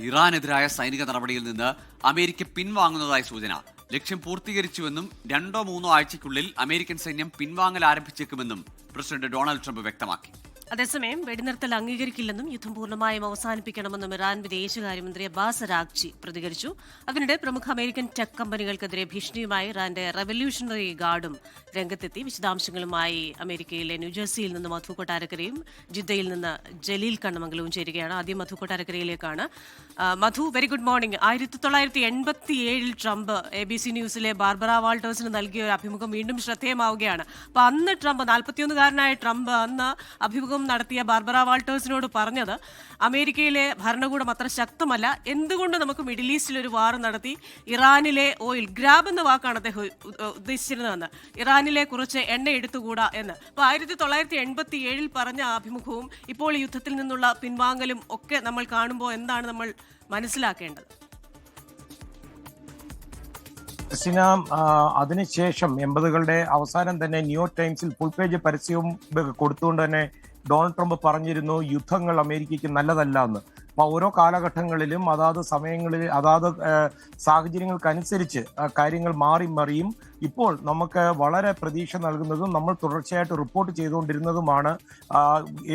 ഇറാനെതിരായ സൈനിക നടപടിയിൽ നിന്ന് അമേരിക്ക പിൻവാങ്ങുന്നതായി സൂചന. ലക്ഷ്യം പൂർത്തീകരിച്ചുവെന്നും 2-3 ആഴ്ചയ്ക്കുള്ളിൽ അമേരിക്കൻ സൈന്യം പിൻവാങ്ങൽ ആരംഭിച്ചേക്കുമെന്നും പ്രസിഡന്റ് ഡൊണാൾഡ് ട്രംപ് വ്യക്തമാക്കി. അതേസമയം വെടിനിർത്തൽ അംഗീകരിക്കില്ലെന്നും യുദ്ധം പൂർണ്ണമായും അവസാനിപ്പിക്കണമെന്നും ഇറാൻ വിദേശകാര്യമന്ത്രി അബ്ബാസ് അരാഗ്ചി പ്രതികരിച്ചു. അതിനിടെ പ്രമുഖ അമേരിക്കൻ ടെക് കമ്പനികൾക്കെതിരെ ഭീഷണിയുമായി ഇറാന്റെ റവല്യൂഷണറി ഗാർഡും രംഗത്തെത്തി. വിശദാംശങ്ങളുമായി അമേരിക്കയിലെ ന്യൂജേഴ്സിയിൽ നിന്ന് മധു കൊട്ടാരക്കരയും ജിദ്ദയിൽ നിന്ന് ജലീൽ കണ്ണമംഗലവും ചേരുകയാണ്. ആദ്യം മധു കൊട്ടാരക്കരയിലേക്കാണ്. Madhu, very good morning. 1987 Trump ABC ന്യൂസിലെ ബാർബറ വാൾട്ടേഴ്സിന് നൽകിയ ഒരു അഭിമുഖം വീണ്ടും ശ്രദ്ധേയമാവുകയാണ്. അപ്പൊ അന്ന് ട്രംപ് 41-കാരനായ ട്രംപ് അന്ന് അഭിമുഖം നടത്തിയ ബാർബറ വാൾട്ടേഴ്സിനോട് പറഞ്ഞത് അമേരിക്കയിലെ ഭരണകൂടം അത്ര ശക്തമല്ല, എന്തുകൊണ്ട് നമുക്ക് മിഡിൽ ഈസ്റ്റിൽ ഒരു വാർ നടത്തി ഇറാനിലെ ഓയിൽ ഗ്രാബ് എന്ന വാക്കാണ് അദ്ദേഹം ഉദ്ദേശിച്ചിരുന്നതെന്ന്, ഇറാനിലെ കുറച്ച് എണ്ണ എടുത്തുകൂടാ എന്ന്. അപ്പൊ 1987 പറഞ്ഞ അഭിമുഖവും ഇപ്പോൾ ഈ യുദ്ധത്തിൽ നിന്നുള്ള പിൻവാങ്ങലും ഒക്കെ നമ്മൾ കാണുമ്പോൾ എന്താണ് നമ്മൾ മനസ്സിലാക്കേണ്ടത്? അതിനുശേഷം 80കളുടെ അവസാനം തന്നെ ന്യൂയോർക്ക് ടൈംസിൽ ഫുൾ പേജ് പരസ്യവും കൊടുത്തുകൊണ്ട് തന്നെ ഡൊണാൾഡ് ട്രംപ് പറഞ്ഞിരുന്നു യുദ്ധങ്ങൾ അമേരിക്കയ്ക്ക് നല്ലതല്ല എന്ന്. അപ്പോൾ ഓരോ കാലഘട്ടങ്ങളിലും അതാത് സമയങ്ങളിൽ അതാത് സാഹചര്യങ്ങൾക്കനുസരിച്ച് കാര്യങ്ങൾ മാറി മറിയും. ഇപ്പോൾ നമുക്ക് വളരെ പ്രതീക്ഷ നൽകുന്നതും നമ്മൾ തുടർച്ചയായിട്ട് റിപ്പോർട്ട് ചെയ്തുകൊണ്ടിരുന്നതുമാണ്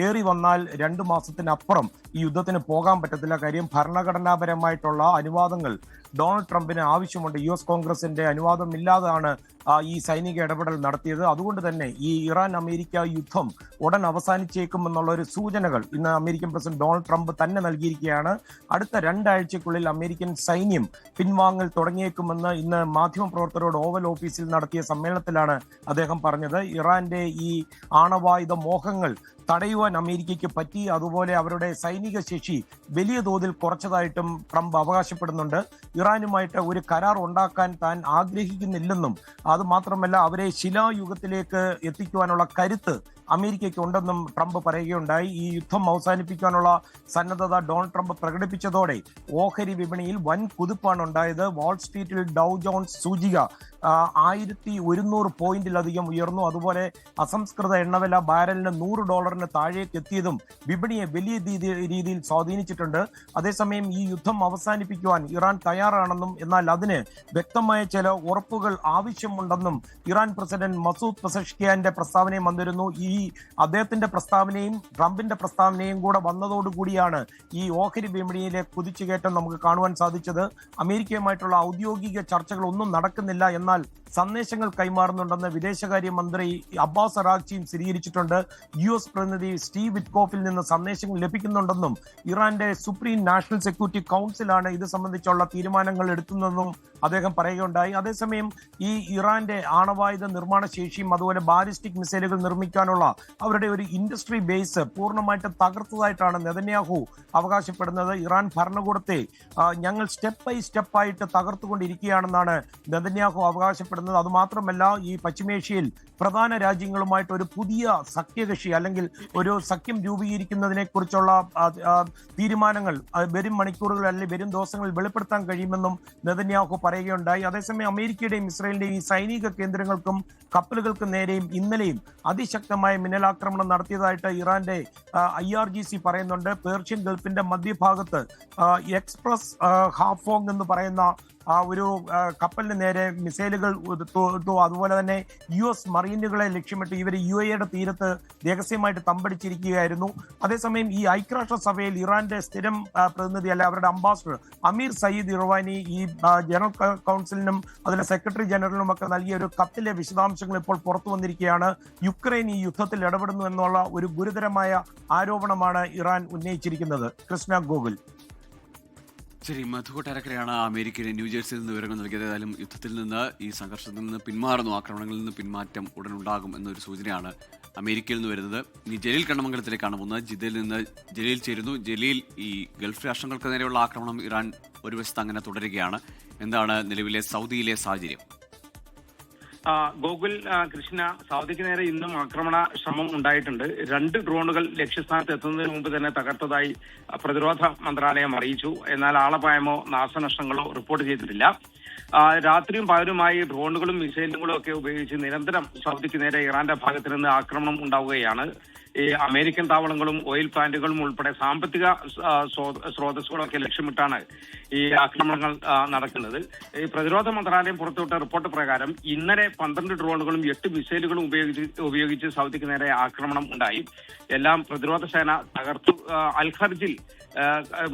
ഏറി വന്നാൽ 2 മാസത്തിനപ്പുറം ഈ യുദ്ധത്തിന് പോകാൻ പറ്റത്തില്ല. കാര്യം ഭരണഘടനാപരമായിട്ടുള്ള അനുവാദങ്ങൾ ഡൊണാൾഡ് ട്രംപിന് ആവശ്യമുണ്ട്. US കോൺഗ്രസിന്റെ അനുവാദമില്ലാതാണ് ഈ സൈനിക ഇടപെടൽ നടത്തിയത്. അതുകൊണ്ട് തന്നെ ഈ ഇറാൻ അമേരിക്ക യുദ്ധം ഉടൻ അവസാനിച്ചേക്കുമെന്നുള്ള ഒരു സൂചനകൾ ഇന്ന് അമേരിക്കൻ പ്രസിഡന്റ് ഡൊണാൾഡ് ട്രംപ് തന്നെ നൽകിയിരിക്കുകയാണ്. അടുത്ത 2 ആഴ്ചയ്ക്കുള്ളിൽ അമേരിക്കൻ സൈന്യം പിൻവാങ്ങൽ തുടങ്ങിയേക്കുമെന്ന് ഇന്ന് മാധ്യമപ്രവർത്തകരോട് ഓവൽ ഓഫീസിൽ നടത്തിയ സമ്മേളനത്തിലാണ് അദ്ദേഹം പറഞ്ഞത്. ഇറാന്റെ ഈ ആണവായുധ മോഹങ്ങൾ തടയുവാൻ അമേരിക്കയ്ക്ക് പറ്റി. അതുപോലെ അവരുടെ സൈനിക ശേഷി വലിയ തോതിൽ കുറച്ചതായിട്ടും ട്രംപ് അവകാശപ്പെടുന്നുണ്ട്. ഇറാനുമായിട്ട് ഒരു കരാർ ഉണ്ടാക്കാൻ താൻ ആഗ്രഹിക്കുന്നില്ലെന്നും അത് മാത്രമല്ല അവരെ ശിലായുഗത്തിലേക്ക് എത്തിക്കുവാനുള്ള കരുത്ത് അമേരിക്കയ്ക്ക് ഉണ്ടെന്നും ട്രംപ് പറയുകയുണ്ടായി. ഈ യുദ്ധം അവസാനിപ്പിക്കാനുള്ള സന്നദ്ധത ഡൊണാൾഡ് ട്രംപ് പ്രകടിപ്പിച്ചതോടെ ഓഹരി വിപണിയിൽ വൻ കുതിപ്പാണ് ഉണ്ടായത്. വാൾസ്ട്രീറ്റിൽ ഡൗ ജോൺസ് സൂചിക 1100 പോയിന്റിലധികം ഉയർന്നു. അതുപോലെ അസംസ്കൃത എണ്ണവില ബാരലിന് $100 താഴേക്ക് എത്തിയതും വിപണിയെ വലിയ രീതിയിൽ സ്വാധീനിച്ചിട്ടുണ്ട്. അതേസമയം ഈ യുദ്ധം അവസാനിപ്പിക്കുവാൻ ഇറാൻ തയ്യാറാണെന്നും എന്നാൽ അതിന് വ്യക്തമായ ചില ഉറപ്പുകൾ ആവശ്യമുണ്ടെന്നും ഇറാൻ പ്രസിഡന്റ് മസൂദ് പെസഷ്കിയാന്റെ പ്രസ്താവനയും വന്നിരുന്നു. ഈ അദ്ദേഹത്തിന്റെ പ്രസ്താവനയും ട്രംപിന്റെ പ്രസ്താവനയും കൂടെ വന്നതോടുകൂടിയാണ് ഈ ഓഹരി വിപണിയിലെ കുതിച്ചുകയറ്റം നമുക്ക് കാണുവാൻ സാധിച്ചത്. അമേരിക്കയുമായിട്ടുള്ള ഔദ്യോഗിക ചർച്ചകൾ ഒന്നും നടക്കുന്നില്ല, എന്നാൽ സന്ദേശങ്ങൾ കൈമാറുന്നുണ്ടെന്ന് വിദേശകാര്യമന്ത്രി അബ്ബാസ് അരാഗ്ചിയും സ്ഥിരീകരിച്ചിട്ടുണ്ട്. US പ്രതിനിധി സ്റ്റീവ് വിറ്റ്കോഫിൽ നിന്ന് സന്ദേശങ്ങൾ ലഭിക്കുന്നുണ്ടെന്നും ഇറാന്റെ സുപ്രീം നാഷണൽ സെക്യൂരിറ്റി കൗൺസിലാണ് ഇത് സംബന്ധിച്ചുള്ള തീരുമാനങ്ങൾ എടുക്കുന്നതെന്നും അദ്ദേഹം പറയുകയുണ്ടായി. അതേസമയം ഈ ഇറാന്റെ ആണവായുധ നിർമ്മാണ ശേഷിയും അതുപോലെ ബാലിസ്റ്റിക് മിസൈലുകൾ നിർമ്മിക്കാനുള്ള അവരുടെ ഒരു ഇൻഡസ്ട്രി ബേസ് പൂർണ്ണമായിട്ട് തകർത്തതായിട്ടാണ് നെതന്യാഹു അവകാശപ്പെടുന്നത്. ഇറാൻ ഭരണകൂടത്തെ ഞങ്ങൾ സ്റ്റെപ്പ് ബൈ സ്റ്റെപ്പായിട്ട് തകർത്തുകൊണ്ടിരിക്കുകയാണെന്നാണ് നെതന്യാഹു അവകാശപ്പെടുന്നത്. അതുമാത്രമല്ല ഈ പശ്ചിമേഷ്യയിൽ പ്രധാന രാജ്യങ്ങളുമായിട്ട് ഒരു പുതിയ സഖ്യകക്ഷി അല്ലെങ്കിൽ ഒരു സഖ്യം രൂപീകരിക്കുന്നതിനെ കുറിച്ചുള്ള തീരുമാനങ്ങൾ വരും മണിക്കൂറുകൾ അല്ലെങ്കിൽ വരും ദിവസങ്ങളിൽ വെളിപ്പെടുത്താൻ കഴിയുമെന്നും നെതന്യാഹു പറയുകയുണ്ടായി. അതേസമയം അമേരിക്കയുടെയും ഇസ്രായേലിന്റെയും ഈ സൈനിക കേന്ദ്രങ്ങൾക്കും കപ്പലുകൾക്കും നേരെയും ഇന്നലെയും അതിശക്തമായ മിന്നലാക്രമണം നടത്തിയതായിട്ട് ഇറാന്റെ IRGC പറയുന്നുണ്ട്. പേർഷ്യൻ ഗൾഫിന്റെ മധ്യഭാഗത്ത് എക്സ്പ്രസ് ഹാഫോങ് എന്ന് പറയുന്ന ഒരു കപ്പലിന് നേരെ മിസൈലുകൾ അതുപോലെ തന്നെ US മറീനുകളെ ലക്ഷ്യമിട്ട് ഇവർ UAE തീരത്ത് രഹസ്യമായിട്ട് തമ്പടിച്ചിരിക്കുകയായിരുന്നു. അതേസമയം ഈ ഐക്യരാഷ്ട്ര സഭയിൽ ഇറാന്റെ സ്ഥിരം പ്രതിനിധി അല്ലെ അവരുടെ അംബാസഡർ അമീർ സയ്യിദ് ഇർവാനി ഈ ജനറൽ കൗൺസിലിനും അതിലെ സെക്രട്ടറി ജനറലിനും ഒക്കെ നൽകിയ ഒരു കത്തിലെ വിശദാംശങ്ങൾ ഇപ്പോൾ പുറത്തു വന്നിരിക്കുകയാണ്. യുക്രൈൻ ഈ യുദ്ധത്തിൽ ഇടപെടുന്നു എന്നുള്ള ഒരു ഗുരുതരമായ ആരോപണമാണ് ഇറാൻ ഉന്നയിച്ചിരിക്കുന്നത്. കൃഷ്ണ ഗോകുൽ. ശരി, മധു കൊട്ടാരക്കരയാണ് അമേരിക്കയിലെ ന്യൂജേഴ്സിയിൽ നിന്ന് വിവരങ്ങൾ നൽകിയത്. ഏതായാലും യുദ്ധത്തിൽ നിന്ന് ഈ സംഘർഷത്തിൽ നിന്ന് പിന്മാറുന്നു, ആക്രമണങ്ങളിൽ നിന്ന് പിന്മാറ്റം ഉടൻ ഉണ്ടാകും എന്നൊരു സൂചനയാണ് അമേരിക്കയിൽ നിന്ന് വരുന്നത്. ഇനി ജലീൽ കണ്ണമംഗലത്തിലേക്കാണ് പോകുന്നത്. ജിദ്ദയിൽ നിന്ന് ജലീൽ ചേരുന്നു. ജലീൽ, ഈ ഗൾഫ് രാഷ്ട്രങ്ങൾക്ക് നേരെയുള്ള ആക്രമണം ഇറാൻ ഒരു വശത്ത് അങ്ങനെ തുടരുകയാണ്. എന്താണ് നിലവിലെ സൗദിയിലെ സാഹചര്യം? ഗോകുൽ, കൃഷ്ണ, സൗദിക്ക് നേരെ ഇന്നും ആക്രമണ ശ്രമം ഉണ്ടായിട്ടുണ്ട്. 2 ഡ്രോണുകൾ ലക്ഷ്യസ്ഥാനത്ത് എത്തുന്നതിന് മുമ്പ് തന്നെ തകർത്തതായി പ്രതിരോധ മന്ത്രാലയം അറിയിച്ചു. എന്നാൽ ആളപായമോ നാശനഷ്ടങ്ങളോ റിപ്പോർട്ട് ചെയ്തിട്ടില്ല. രാത്രിയും പകലുമായി ഡ്രോണുകളും മിസൈലുകളും ഒക്കെ ഉപയോഗിച്ച് നിരന്തരം സൗദിക്ക് നേരെ ഇറാന്റെ ഭാഗത്ത് നിന്ന് ആക്രമണം ഉണ്ടാവുകയാണ്. ഈ അമേരിക്കൻ താവളങ്ങളും ഓയിൽ പ്ലാന്റുകളും ഉൾപ്പെടെ സാമ്പത്തിക സ്രോതസ്സുകളൊക്കെ ലക്ഷ്യമിട്ടാണ് ഈ ആക്രമണങ്ങൾ നടക്കുന്നത്. ഈ പ്രതിരോധ മന്ത്രാലയം പുറത്തുവിട്ട റിപ്പോർട്ട് പ്രകാരം ഇന്നലെ 12 ഡ്രോണുകളും 8 മിസൈലുകളും ഉപയോഗിച്ച് സൗദിക്ക് നേരെ ആക്രമണം ഉണ്ടായി. എല്ലാം പ്രതിരോധ സേന തകർത്തു. അൽഖർജിൽ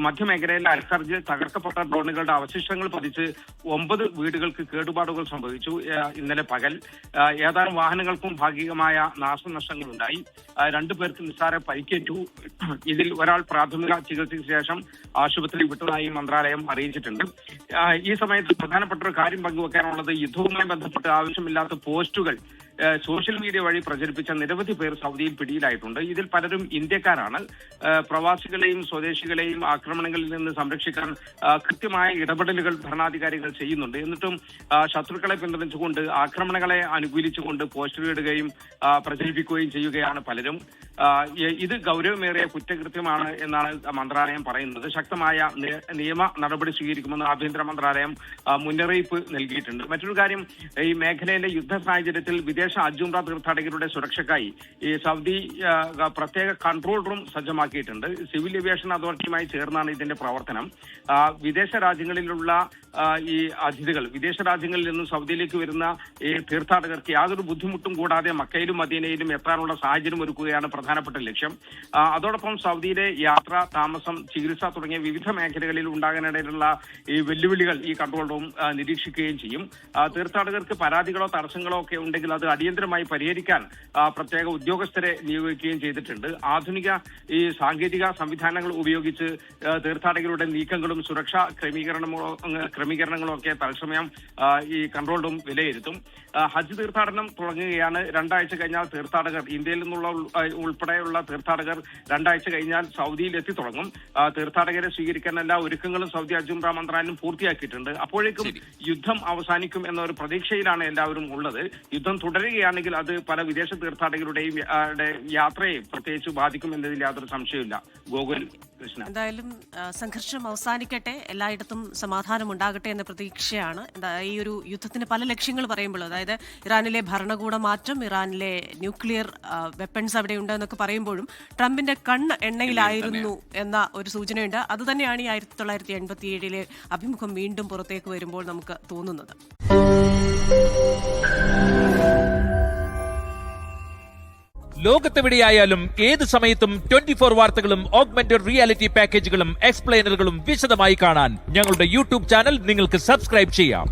മധ്യമേഖലയിലെ അൽഖർജിൽ തകർക്കപ്പെട്ട ഡ്രോണുകളുടെ അവശിഷ്ടങ്ങൾ പതിച്ച് 9 വീടുകൾക്ക് കേടുപാടുകൾ സംഭവിച്ചു. ഇന്നലെ പകൽ ഏതാനും വാഹനങ്ങൾക്കും ഭാഗികമായ നാശനഷ്ടങ്ങൾ ഉണ്ടായി. 2 പേർക്ക് നിസ്സാര പരിക്കേറ്റു. ഇതിൽ ഒരാൾ പ്രാഥമിക ചികിത്സയ്ക്ക് ശേഷം ആശുപത്രി വിട്ടതായി മന്ത്രാലയം അറിയിച്ചിട്ടുണ്ട്. ഈ സമയത്ത് പ്രധാനപ്പെട്ട ഒരു കാര്യം പങ്കുവെക്കാനുള്ളത് യുദ്ധവുമായി ബന്ധപ്പെട്ട് ആവശ്യമില്ലാത്ത പോസ്റ്റുകൾ സോഷ്യൽ മീഡിയ വഴി പ്രചരിപ്പിച്ച നിരവധി പേർ സൗദിയിൽ പിടിയിലായിട്ടുണ്ട്. ഇതിൽ പലരും ഇന്ത്യക്കാരാണ്. പ്രവാസികളെയും സ്വദേശികളെയും ആക്രമണങ്ങളിൽ നിന്ന് സംരക്ഷിക്കാൻ കൃത്യമായ ഇടപെടലുകൾ ഭരണാധികാരികൾ ചെയ്യുന്നുണ്ട്. എന്നിട്ടും ശത്രുക്കളെ പിന്തുണച്ചുകൊണ്ട് ആക്രമണങ്ങളെ അനുകൂലിച്ചുകൊണ്ട് പോസ്റ്റർ ഇടുകയും പ്രചരിപ്പിക്കുകയും ചെയ്യുകയാണ് പലരും. ഇത് ഗൗരവമേറിയ കുറ്റകൃത്യമാണ് എന്നാണ് മന്ത്രാലയം പറയുന്നത്. ശക്തമായ നിയമ നടപടി സ്വീകരിക്കുമെന്ന് ആഭ്യന്തര മന്ത്രാലയം മുന്നറിയിപ്പ് നൽകിയിട്ടുണ്ട്. മറ്റൊരു കാര്യം, ഈ മേഖലയിലെ യുദ്ധ സാഹചര്യത്തിൽ വിദേശ ഹജ്ജ് ഉംറ തീർത്ഥാടകരുടെ സുരക്ഷയ്ക്കായി ഈ സൗദി പ്രത്യേക കൺട്രോൾ റൂം സജ്ജമാക്കിയിട്ടുണ്ട്. സിവിൽ ഏവിയേഷൻ അതോറിറ്റിയുമായി ചേർന്നാണ് ഇതിന്റെ പ്രവർത്തനം. വിദേശ രാജ്യങ്ങളിലുള്ള ഈ അതിഥികൾ, വിദേശ രാജ്യങ്ങളിൽ നിന്നും സൗദിയിലേക്ക് വരുന്ന ഈ തീർത്ഥാടകർക്ക് യാതൊരു ബുദ്ധിമുട്ടും കൂടാതെ മക്കയിലും മദീനയിലും എത്താനുള്ള സാഹചര്യം ഒരുക്കുകയാണ് പ്രധാനപ്പെട്ട ലക്ഷ്യം. അതോടൊപ്പം സൗദിയിലെ യാത്ര, താമസം, ചികിത്സ തുടങ്ങിയ വിവിധ മേഖലകളിൽ ഉണ്ടാകാനിടയിലുള്ള ഈ വെല്ലുവിളികൾ ഈ കൺട്രോൾ റൂം നിരീക്ഷിക്കുകയും ചെയ്യും. തീർത്ഥാടകർക്ക് പരാതികളോ തടസ്സങ്ങളോ ഒക്കെ ഉണ്ടെങ്കിൽ അത് അടിയന്തരമായി പരിഹരിക്കാൻ പ്രത്യേക ഉദ്യോഗസ്ഥരെ നിയോഗിക്കുകയും ചെയ്തിട്ടുണ്ട്. ആധുനിക ഈ സാങ്കേതിക സംവിധാനങ്ങൾ ഉപയോഗിച്ച് തീർത്ഥാടകരുടെ നീക്കങ്ങളും സുരക്ഷാ ക്രമീകരണങ്ങളും ഒക്കെ തത്സമയം ഈ കൺട്രോൾ റൂം വിലയിരുത്തും. ഹജ്ജ് തീർത്ഥാടനം തുടങ്ങുകയാണ്. 2 ആഴ്ച കഴിഞ്ഞാൽ തീർത്ഥാടകർ, ഇന്ത്യയിൽ നിന്നുള്ള ഉൾപ്പെടെയുള്ള തീർത്ഥാടകർ 2 ആഴ്ച കഴിഞ്ഞാൽ സൗദിയിൽ എത്തി തുടങ്ങും. തീർത്ഥാടകരെ സ്വീകരിക്കാൻ എല്ലാ ഒരുക്കങ്ങളും സൗദി ഹജ്ജ് ഉംറ മന്ത്രാലയം പൂർത്തിയാക്കിയിട്ടുണ്ട്. അപ്പോഴേക്കും യുദ്ധം അവസാനിക്കും എന്ന ഒരു പ്രതീക്ഷയിലാണ് എല്ലാവരും ഉള്ളത്. യുദ്ധം തുടരുകയാണെങ്കിൽ അത് പല വിദേശ തീർത്ഥാടകരുടെയും യാത്രയെ പ്രത്യേകിച്ച് ബാധിക്കും എന്നതിൽ യാതൊരു സംശയമില്ല. ഗോകുൽ കൃഷ്ണ, എന്തായാലും സംഘർഷം അവസാനിക്കട്ടെ, എല്ലായിടത്തും സമാധാനം ഉണ്ടാകട്ടെ എന്ന പ്രതീക്ഷയാണ്. ഈ ഒരു യുദ്ധത്തിന് പല ലക്ഷ്യങ്ങൾ പറയുമ്പോൾ, അതായത് ഇറാനിലെ ഭരണകൂട മാറ്റം, ഇറാനിലെ ന്യൂക്ലിയർ വെപ്പൺസ് അവിടെയുണ്ട് എന്നൊക്കെ പറയുമ്പോഴും ട്രംപിന്റെ കണ്ണ് എണ്ണയിലായിരുന്നു എന്ന ഒരു സൂചനയുണ്ട്. അതുതന്നെയാണ് ഈ 1987 അഭിമുഖം വീണ്ടും പുറത്തേക്ക് വരുമ്പോൾ നമുക്ക് തോന്നുന്നത്. ലോകത്തെവിടെയായാലും ഏത് സമയത്തും 24 വാർത്തകളും ഓഗ്മെന്റഡ് റിയാലിറ്റി പാക്കേജുകളും എക്സ്പ്ലെയിനറുകളും വിശദമായി കാണാൻ ഞങ്ങളുടെ യൂട്യൂബ് ചാനൽ നിങ്ങൾക്ക് സബ്സ്ക്രൈബ് ചെയ്യാം.